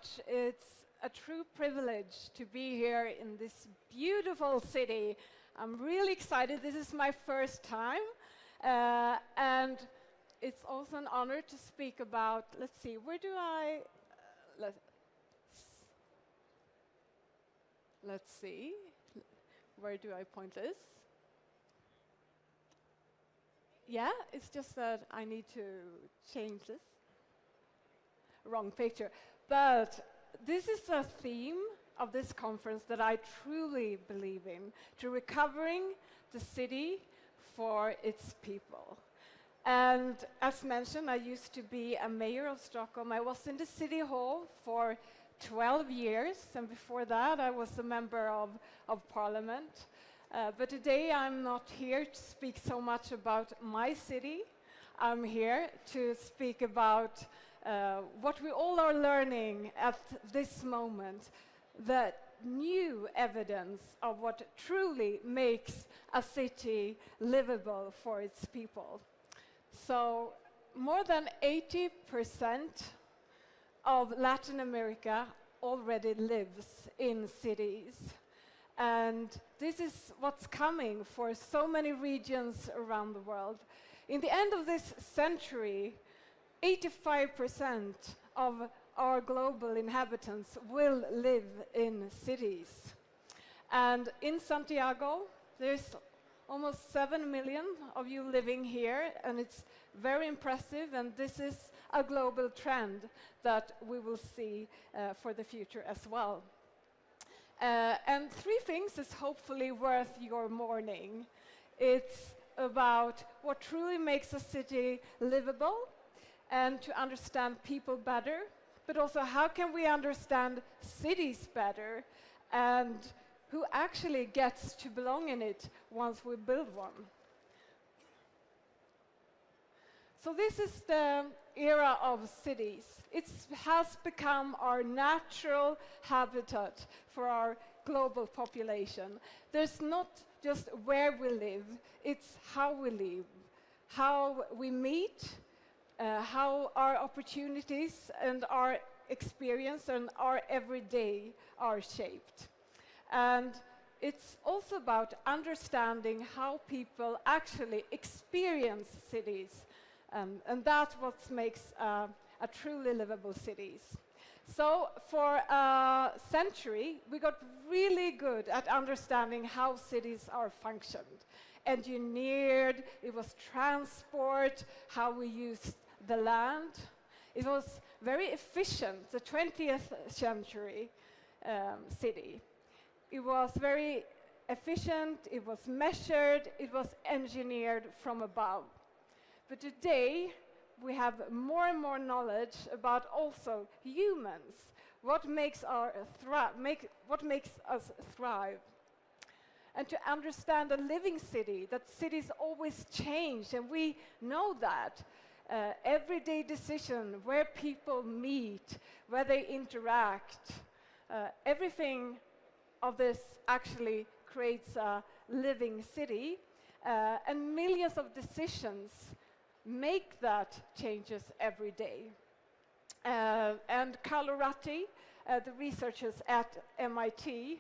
much. It's a true privilege to be here in this beautiful city. I'm really excited. This is my first time. And it's also an honor to speak about, let's see, where do I... let's see. Where do I point this? Yeah, it's just that I need to change this. Wrong picture. But this is a theme of this conference that I truly believe in, to recovering the city for its people. And as mentioned, I used to be a mayor of Stockholm. I was in the city hall for 12 years, and before that I was a member of parliament. But today I'm not here to speak so much about my city. I'm here to speak about what we all are learning at this moment, the new evidence of what truly makes a city livable for its people. So more than 80% of Latin America already lives in cities. And this is what's coming for so many regions around the world. In the end of this century, 85% of our global inhabitants will live in cities. And in Santiago, there's almost 7 million of you living here, and it's very impressive, and this is a global trend that we will see for the future as well. And three things is hopefully worth your morning. It's about what truly makes a city livable and to understand people better, but also how can we understand cities better and who actually gets to belong in it once we build one. So this is the era of cities. It has become our natural habitat for our global population. There's not just where we live, it's how we live, how we meet, how our opportunities and our experience and our everyday are shaped. And it's also about understanding how people actually experience cities. And that's what makes a truly livable cities. So for a century, we got really good at understanding how cities are functioned. Engineered, it was transport, how we used the land. It was very efficient, the 20th century city. It was very efficient, it was measured, it was engineered from above. But today, we have more and more knowledge about also humans, what makes us thrive. And to understand a living city, that cities always change, and we know that. Everyday decision, where people meet, where they interact, everything of this actually creates a living city, and millions of decisions make that changes every day. And Carlo Ratti, the researchers at MIT,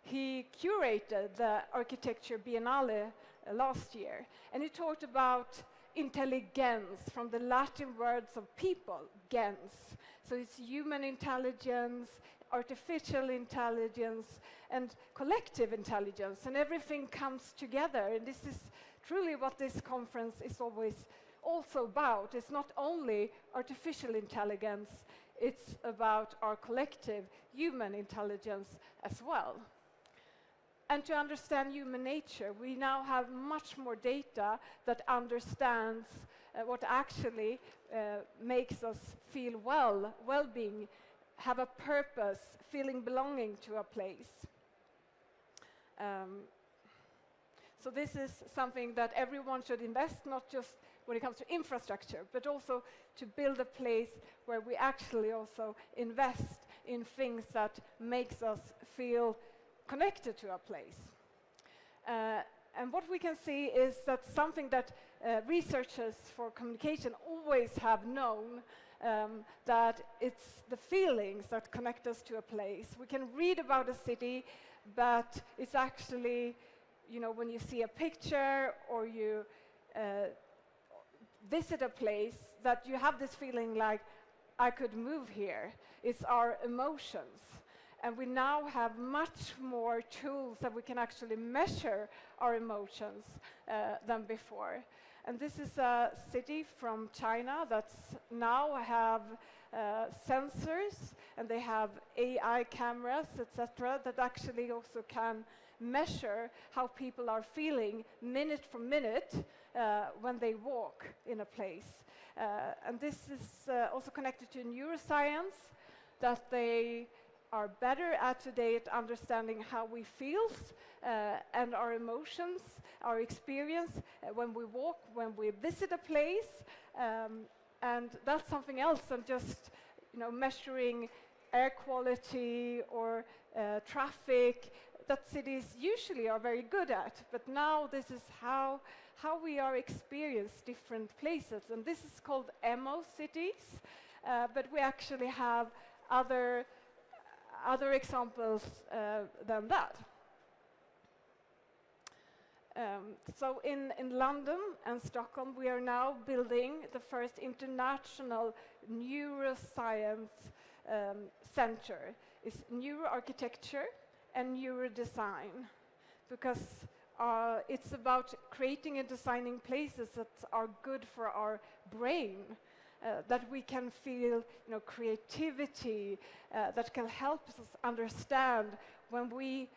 he curated the Architecture Biennale last year, and he talked about intelligence from the Latin words of people, gens. So it's human intelligence, artificial intelligence, and collective intelligence, and everything comes together. And this is truly what this conference is always also about. It's not only artificial intelligence, it's about our collective human intelligence as well. And to understand human nature, we now have much more data that understands what actually makes us feel well-being, have a purpose, feeling belonging to a place. So this is something that everyone should invest, not just when it comes to infrastructure, but also to build a place where we actually also invest in things that makes us feel connected to a place. And what we can see is that something that researchers for communication always have known, that it's the feelings that connect us to a place. We can read about a city, but it's actually, you know, when you see a picture or you visit a place, that you have this feeling like, I could move here. It's our emotions. And we now have much more tools that we can actually measure our emotions than before. And this is a city from China that's now have sensors, and they have AI cameras, etc., that actually also can measure how people are feeling minute for minute when they walk in a place. And this is also connected to neuroscience, that they are better at today at understanding how we feel and our emotions, our experience when we walk, when we visit a place, and that's something else than just, you know, measuring air quality or traffic that cities usually are very good at. But now this is how we are experience different places, and this is called EMO cities. But we actually have other examples than that. So in London and Stockholm, we are now building the first international neuroscience center. It's neuroarchitecture and neurodesign, because it's about creating and designing places that are good for our brain, that we can feel, you know, creativity, that can help us understand when we,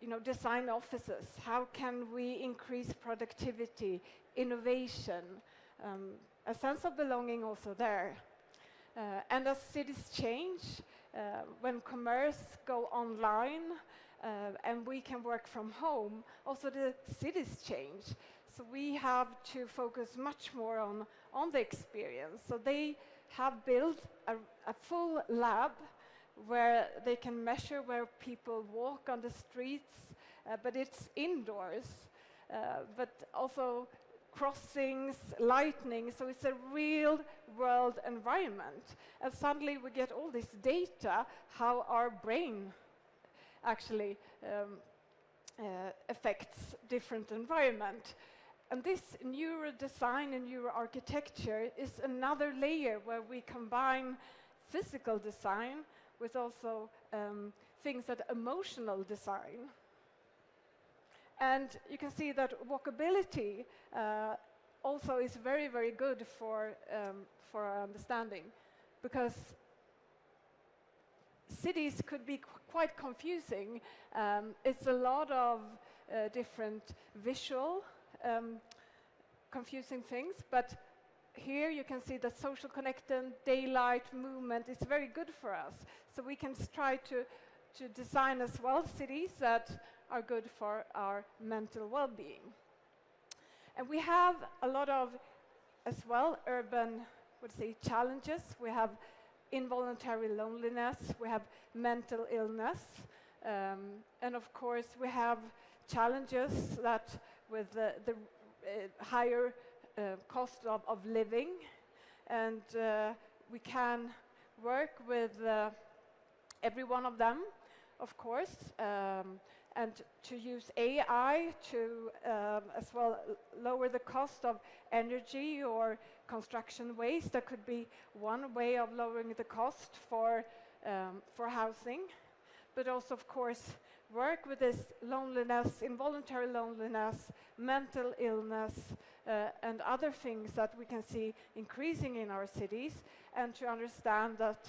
you know, design offices. How can we increase productivity, innovation, a sense of belonging also there. And as cities change, when commerce go online, and we can work from home, also the cities change. So we have to focus much more on the experience. So they have built a full lab where they can measure where people walk on the streets, but it's indoors, but also crossings, lighting, so it's a real world environment. And suddenly we get all this data, how our brain actually affects different environment. And this neurodesign and neuroarchitecture is another layer where we combine physical design with also things that emotional design. And you can see that walkability also is very, very good for our understanding, because cities could be quite confusing. It's a lot of different visual confusing things, but here you can see that social connection, daylight, movement is very good for us. So we can try to design as well cities that are good for our mental well-being. And we have a lot of, as well, urban, challenges. We have involuntary loneliness, we have mental illness, and of course we have challenges that with the higher cost of living, and we can work with every one of them, of course, and to use AI to as well lower the cost of energy or construction waste. That could be one way of lowering the cost for housing, but also, of course, work with this loneliness, involuntary loneliness, mental illness, and other things that we can see increasing in our cities, and to understand that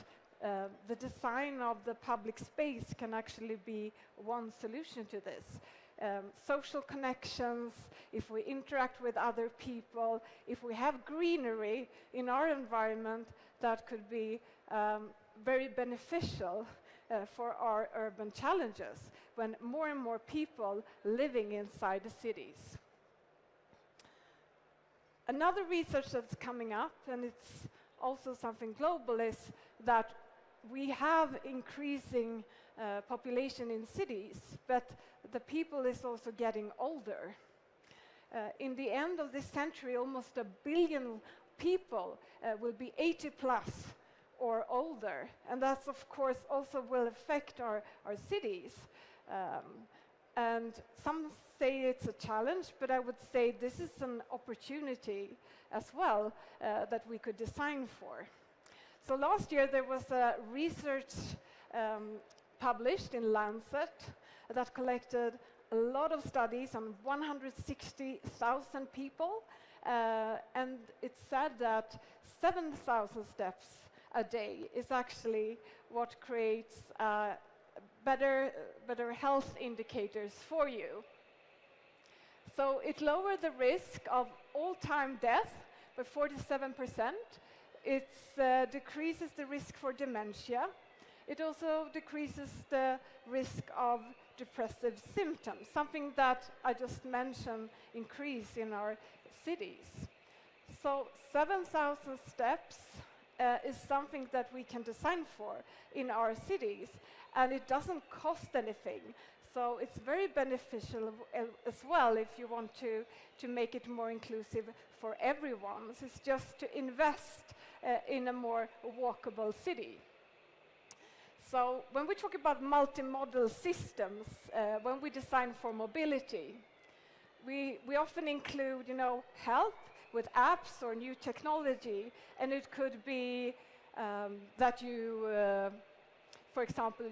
the design of the public space can actually be one solution to this. Social connections, if we interact with other people, if we have greenery in our environment, that could be very beneficial for our urban challenges when more and more people living inside the cities. Another research that's coming up, and it's also something global, is that we have increasing population in cities, but the people is also getting older. In the end of this century, almost 1 billion people will be 80 plus or older. And that's, of course, also will affect our cities. And some say it's a challenge, but I would say this is an opportunity as well that we could design for. So last year there was a research published in Lancet that collected a lot of studies on 160,000 people, and it said that 7,000 steps a day is actually what creates better health indicators for you. So it lowered the risk of all-time death by 47%. It decreases the risk for dementia. It also decreases the risk of depressive symptoms, something that I just mentioned increase in our cities. So 7,000 steps is something that we can design for in our cities, and it doesn't cost anything. So it's very beneficial as well if you want to make it more inclusive for everyone. So it's just to invest in a more walkable city. So when we talk about multimodal systems, when we design for mobility, we often include, health with apps or new technology, and it could be that you, for example,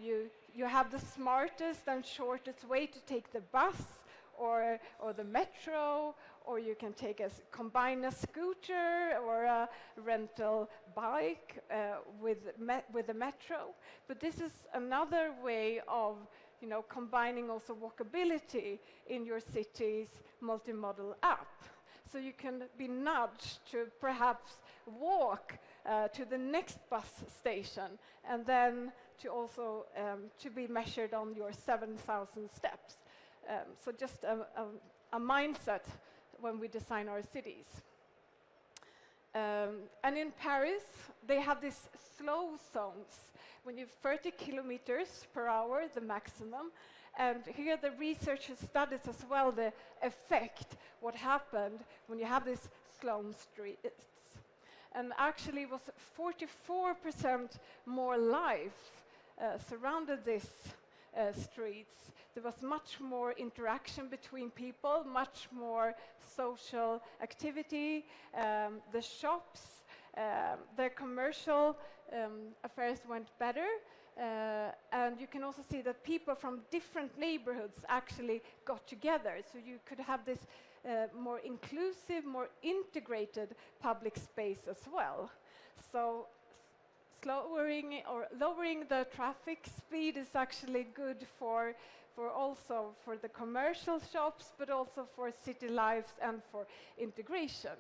you have the smartest and shortest way to take the bus or the metro, or you can combine a scooter or a rental bike with the metro. But this is another way of combining also walkability in your city's multimodal app. So you can be nudged to perhaps walk to the next bus station, and then to also to be measured on your 7,000 steps. So just a mindset when we design our cities. And in Paris, they have these slow zones, when you're 30 kilometers per hour, the maximum. And here the researchers studies as well the effect, what happened when you have these slow streets. And actually it was 44% more life surrounded these streets. There was much more interaction between people, much more social activity. The shops, their commercial affairs went better. And you can also see that people from different neighborhoods actually got together. So you could have this more inclusive, more integrated public space as well. So lowering the traffic speed is actually good for the commercial shops, but also for city lives and for integration.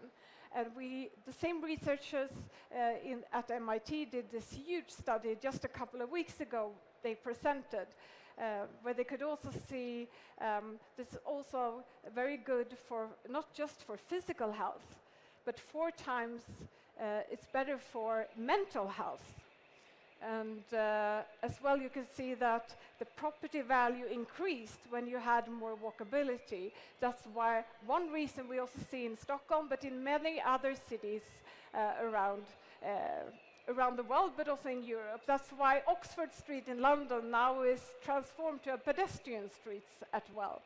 And the same researchers at MIT did this huge study just a couple of weeks ago. They presented where they could also see this is also very good for not just for physical health, but 4 times it's better for mental health. And as well, you can see that the property value increased when you had more walkability. That's why one reason we also see in Stockholm, but in many other cities around the world, but also in Europe. That's why Oxford Street in London now is transformed to a pedestrian street as well.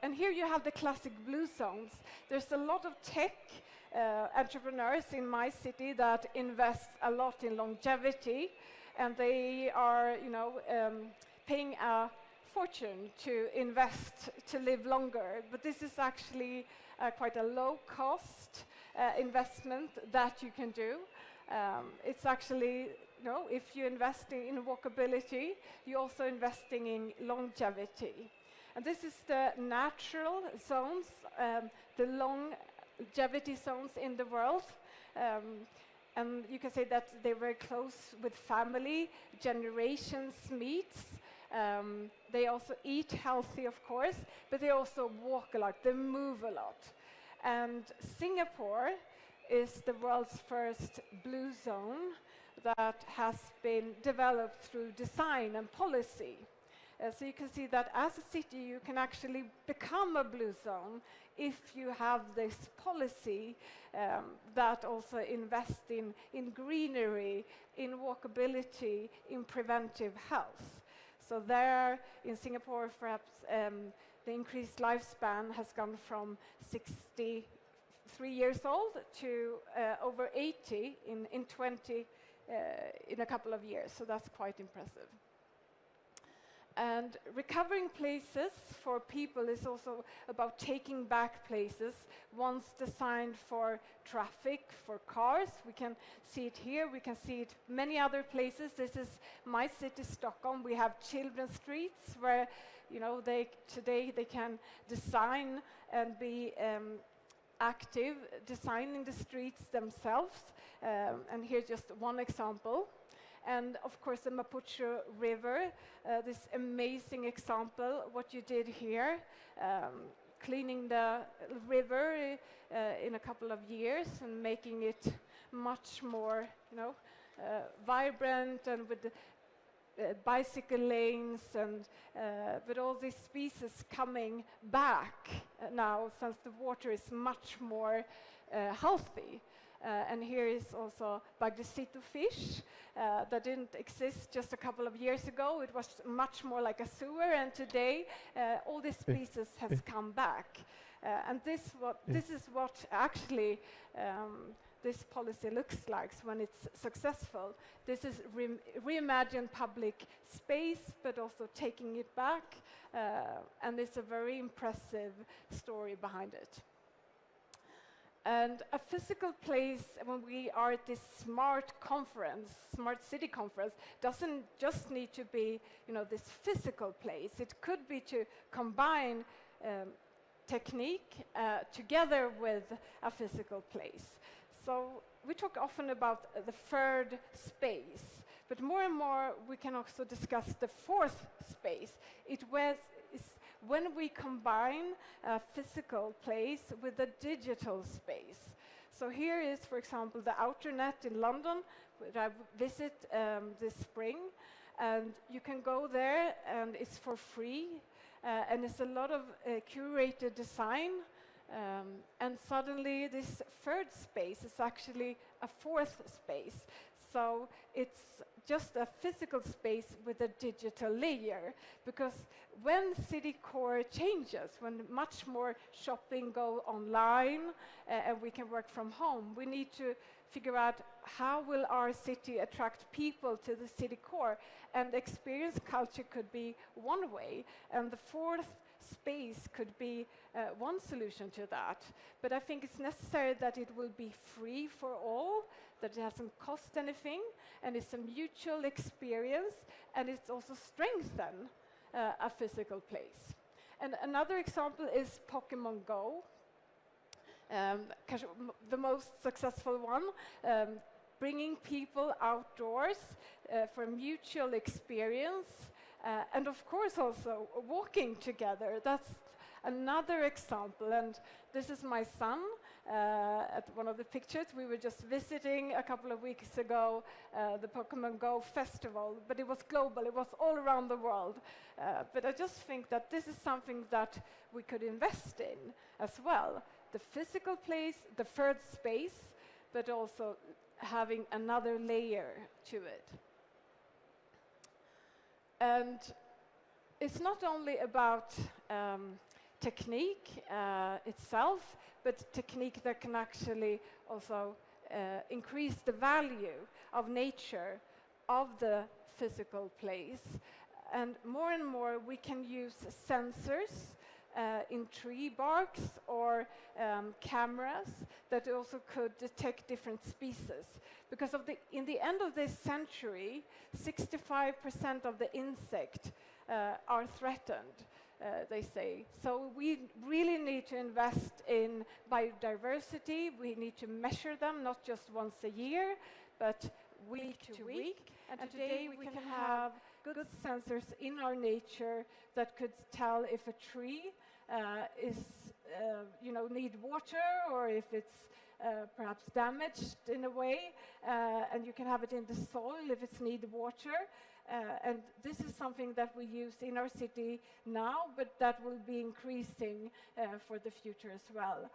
And here you have the classic blue zones. There's a lot of tech entrepreneurs in my city that invest a lot in longevity, and they are, paying a fortune to invest to live longer. But this is actually quite a low-cost investment that you can do. It's actually, if you invest in walkability, you're also investing in longevity. And this is the natural zones, the longevity zones in the world. And you can say that they're very close with family, generations meets. They also eat healthy, of course, but they also walk a lot, they move a lot. And Singapore is the world's first blue zone that has been developed through design and policy. So you can see that as a city you can actually become a blue zone if you have this policy that also invests in greenery, in walkability, in preventive health. So there in Singapore, perhaps the increased lifespan has gone from 63 years old to over 80 in a couple of years. So that's quite impressive. And recovering places for people is also about taking back places once designed for traffic, for cars. We can see it here, we can see it many other places. This is my city, Stockholm. We have children's streets where, you know, today they can design and be active, designing the streets themselves. And here's just one example. And of course the Mapucho River, this amazing example, what you did here, cleaning the river in a couple of years and making it much more, you know, vibrant, and with bicycle lanes and with all these species coming back now since the water is much more healthy. And here is also Bagdecito fish that didn't exist just a couple of years ago. It was much more like a sewer, and today all these species has come back. And this is what actually this policy looks like when it's successful. This is reimagined public space, but also taking it back, and it's a very impressive story behind it. And a physical place, when we are at this smart city conference, doesn't just need to be, you know, this physical place. It could be to combine technique together with a physical place. So we talk often about the third space, but more and more we can also discuss the fourth space. Is when we combine a physical place with a digital space. So here is, for example, the Outer Net in London, which I visit this spring, and you can go there and it's for free, and it's a lot of curated design, and suddenly this third space is actually a fourth space. So it's just a physical space with a digital layer, because when city core changes, when much more shopping go online and we can work from home, we need to figure out how will our city attract people to the city core, and experience culture could be one way, and the fourth space could be one solution to that. But I think it's necessary that it will be free for all, that it doesn't cost anything, and it's a mutual experience, and it's also strengthen a physical place. And another example is Pokemon Go, the most successful one, bringing people outdoors for a mutual experience, and of course also walking together. That's another example, and this is my son. At one of the pictures, we were just visiting a couple of weeks ago the Pokemon Go festival, but it was global, it was all around the world. But I just think that this is something that we could invest in as well. The physical place, the third space, but also having another layer to it. And it's not only about technique itself, but technique that can actually also increase the value of nature, of the physical place. And more we can use sensors in tree barks or cameras that also could detect different species. Because in the end of this century, 65% of the insects are threatened, they say. So we really need to invest in biodiversity. We need to measure them, not just once a year, but week to week. And today we can have good sensors in our nature that could tell if a tree is, need water, or if it's perhaps damaged in a way, and you can have it in the soil if it's need water. And this is something that we use in our city now, but that will be increasing for the future as well.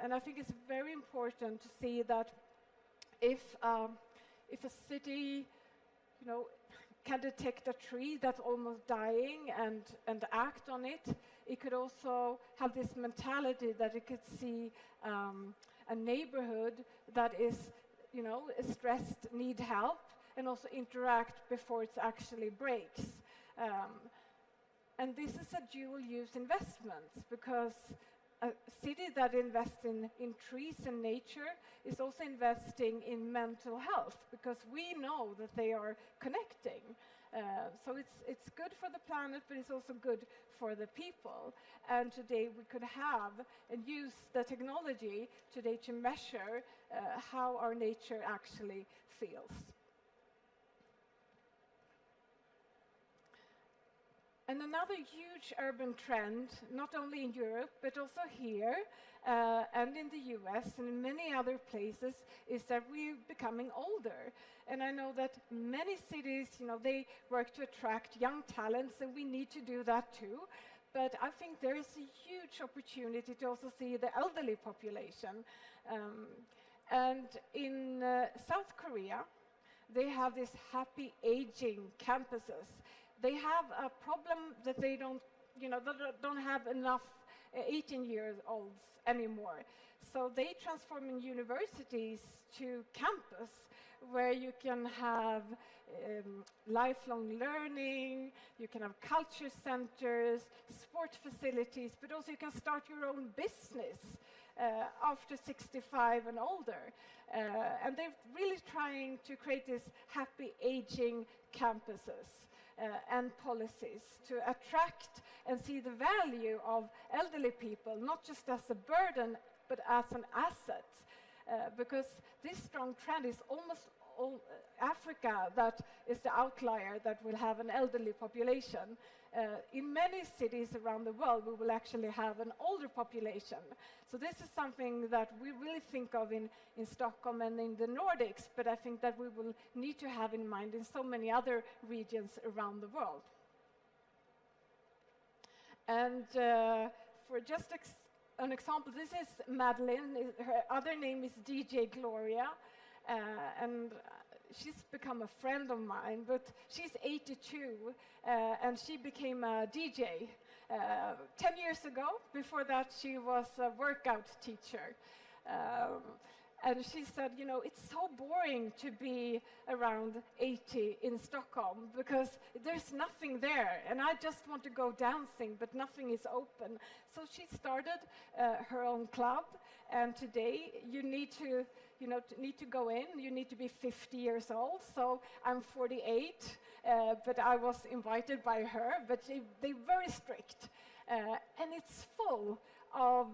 And I think it's very important to see that if a city, can detect a tree that's almost dying and act on it, it could also have this mentality that it could see a neighborhood that is, stressed, need help, and also interact before it actually breaks. And this is a dual-use investment, because a city that invests in trees and nature is also investing in mental health, because we know that they are connecting. So it's good for the planet, but it's also good for the people. And today we could have and use the technology today to measure how our nature actually feels. And another huge urban trend, not only in Europe, but also here, and in the US and in many other places, is that we're becoming older. And I know that many cities, they work to attract young talents, and we need to do that too. But I think there is a huge opportunity to also see the elderly population. And in South Korea, they have these happy aging campuses. They have a problem that they don't have enough 18-year-olds anymore. So they transform in universities to campus, where you can have lifelong learning, you can have culture centers, sport facilities, but also you can start your own business after 65 and older. And they're really trying to create these happy aging campuses. And policies to attract and see the value of elderly people, not just as a burden, but as an asset. Because this strong trend is almost all Africa that is the outlier that will have an elderly population. In many cities around the world, we will actually have an older population. So this is something that we really think of in Stockholm and in the Nordics, but I think that we will need to have in mind in so many other regions around the world. And for just an example, this is Madeline. Her other name is DJ Gloria, and she's become a friend of mine, but she's 82, and she became a DJ 10 years ago. Before that, she was a workout teacher. And she said, it's so boring to be around 80 in Stockholm, because there's nothing there, and I just want to go dancing, but nothing is open. So she started her own club, and today you need to go in, you need to be 50 years old. So I'm 48, but I was invited by her, but they're very strict. And it's full of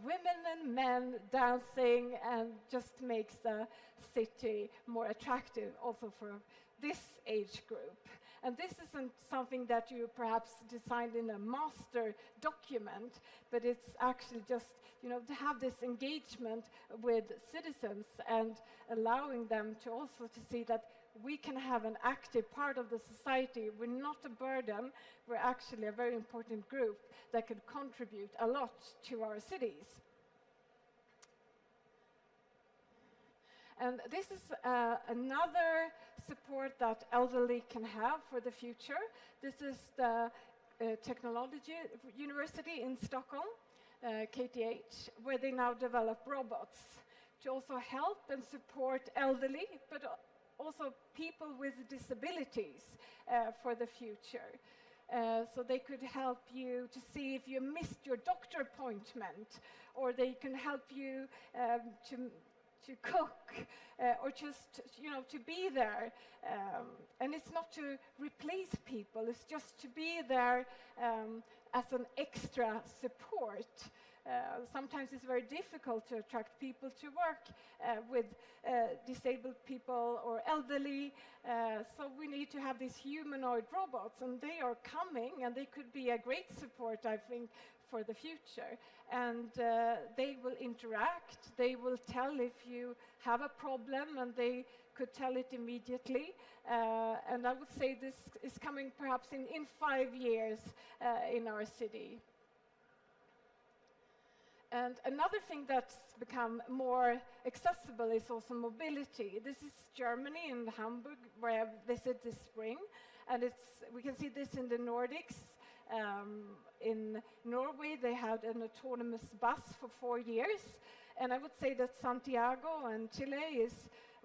women and men dancing, and just makes the city more attractive also for this age group. And this isn't something that you perhaps designed in a master document, but it's actually just, to have this engagement with citizens and allowing them to also to see that we can have an active part of the society. We're not a burden, we're actually a very important group that could contribute a lot to our cities. And this is another support that elderly can have for the future. This is the Technology University in Stockholm, KTH, where they now develop robots to also help and support elderly, but also people with disabilities for the future. So they could help you to see if you missed your doctor appointment, or they can help you to cook, or just, to be there. And it's not to replace people, it's just to be there as an extra support. Sometimes it's very difficult to attract people to work with disabled people or elderly. So we need to have these humanoid robots, and they are coming, and they could be a great support, I think, for the future. And they will interact, they will tell if you have a problem, and they could tell it immediately. And I would say this is coming perhaps in 5 years in our city. And another thing that's become more accessible is also mobility. This is Germany and Hamburg, where I visited this spring. And we can see this in the Nordics. In Norway, they had an autonomous bus for 4 years. And I would say that Santiago and Chile is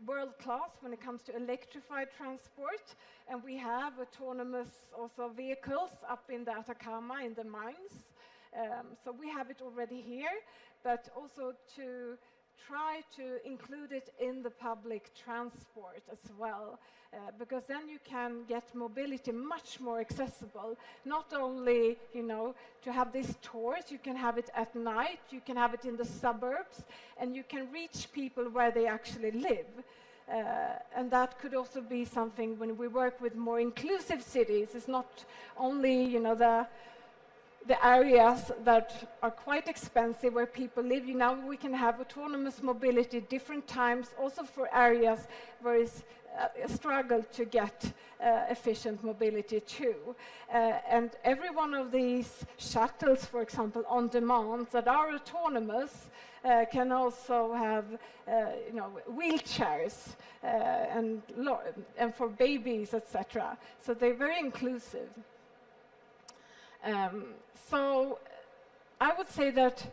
world-class when it comes to electrified transport. And we have autonomous also vehicles up in the Atacama, in the mines. So we have it already here, but also to try to include it in the public transport as well, because then you can get mobility much more accessible. Not only, you know, to have these tours, you can have it at night, you can have it in the suburbs, and you can reach people where they actually live. And that could also be something when we work with more inclusive cities. It's not only, you know, the areas that are quite expensive where people live. You know, we can have autonomous mobility different times, also for areas where it's a struggle to get efficient mobility too. And every one of these shuttles, for example, on demand that are autonomous, can also have, you know, wheelchairs and for babies, etc. So they're very inclusive. So I would say that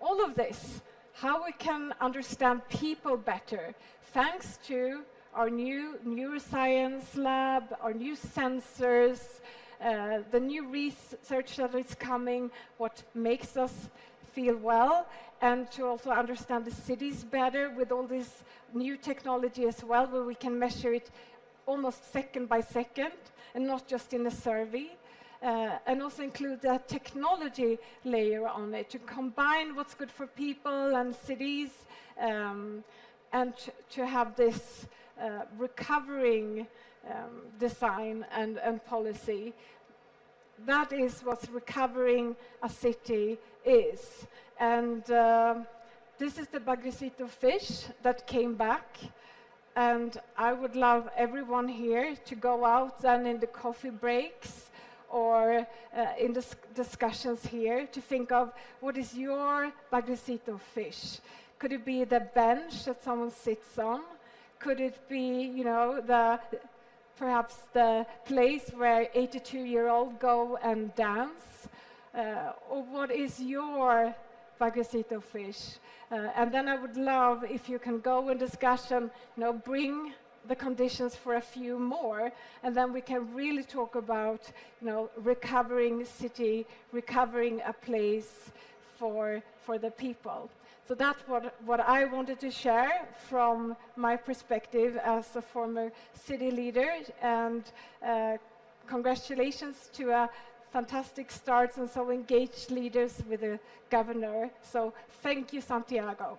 all of this, how we can understand people better, thanks to our new neuroscience lab, our new sensors, the new research that is coming, what makes us feel well, and to also understand the cities better with all this new technology as well, where we can measure it almost second by second, and not just in a survey. And also include a technology layer on it to combine what's good for people and cities, and to have this recovering design and policy. That is what recovering a city is. And this is the Bagrecito fish that came back. And I would love everyone here to go out and in the coffee breaks or in the discussions here to think of what is your Bagrecito fish. Could it be the bench that someone sits on? Could it be, you know, perhaps the place where 82-year-olds go and dance? Or what is your Bagrecito fish? And then I would love if you can go in discussion, you know, bring the conditions for a few more, and then we can really talk about, you know, recovering city, recovering a place for the people. So that's what I wanted to share from my perspective as a former city leader, and congratulations to a fantastic start and so engaged leaders with the governor. So thank you, Santiago.